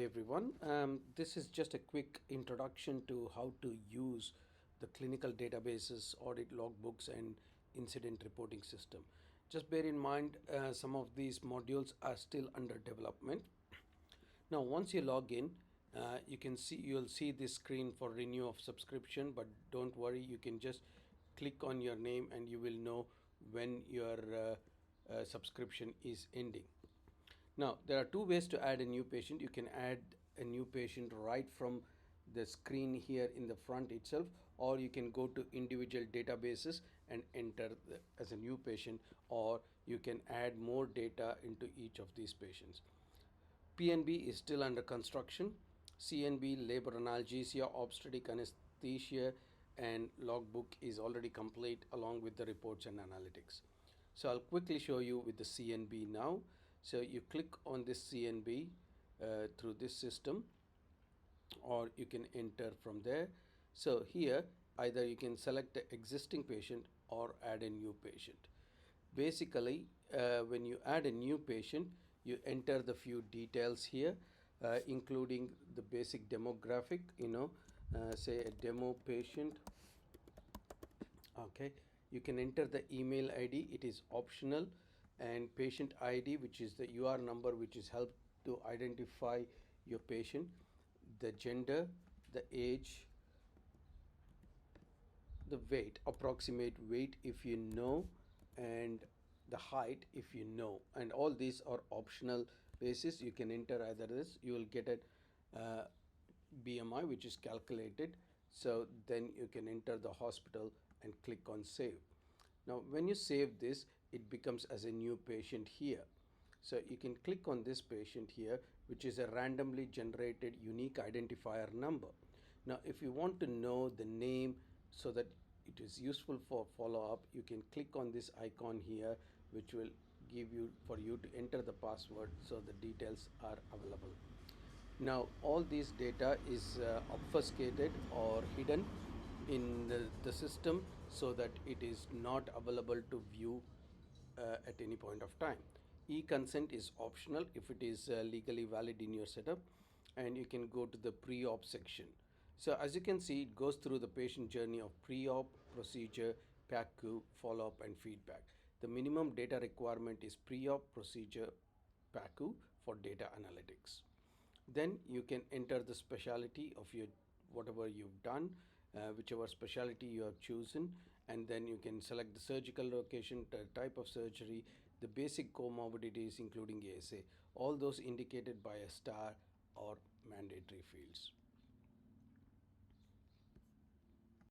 everyone. This is just a quick introduction to how to use the clinical databases, audit logbooks, and incident reporting system. Just bear in mind some of these modules are still under development. Now, once you log in, you'll see this screen for renew of subscription, but don't worry, you can just click on your name and you will know when your subscription is ending. Now, there are two ways to add a new patient. You can add a new patient right from the screen here in the front itself, or you can go to individual databases and enter as a new patient, or you can add more data into each of these patients. PNB is still under construction. CNB, labor analgesia, obstetric anesthesia, and logbook is already complete along with the reports and analytics. So I'll quickly show you with the CNB now. So you click on this CNB through this system, or you can enter from there. So here either you can select the existing patient or add a new patient. Basically, when you add a new patient, you enter the few details here, including the basic demographic, say a demo patient. Okay, you can enter the email ID, it is optional, and patient ID, which is the UR number, which is helped to identify your patient, the gender, the age, the weight, approximate weight if you know, and the height if you know, and all these are optional basis. You can enter either this, you will get a BMI which is calculated. So then you can enter the hospital and click on save. Now when you save this, it becomes as a new patient here. So you can click on this patient here, which is a randomly generated unique identifier number. Now if you want to know the name so that it is useful for follow-up, you can click on this icon here, which will give you for you to enter the password so the details are available. Now all these data is obfuscated or hidden in the system so that it is not available to view at any point of time. E-consent is optional if it is legally valid in your setup, and you can go to the pre-op section. So as you can see, it goes through the patient journey of pre-op, procedure, PACU, follow-up, and feedback. The minimum data requirement is pre-op, procedure, PACU for data analytics. Then you can enter the specialty of your whatever you've done, whichever specialty you have chosen, and then you can select the surgical location, the type of surgery, the basic comorbidities including ASA, all those indicated by a star or mandatory fields.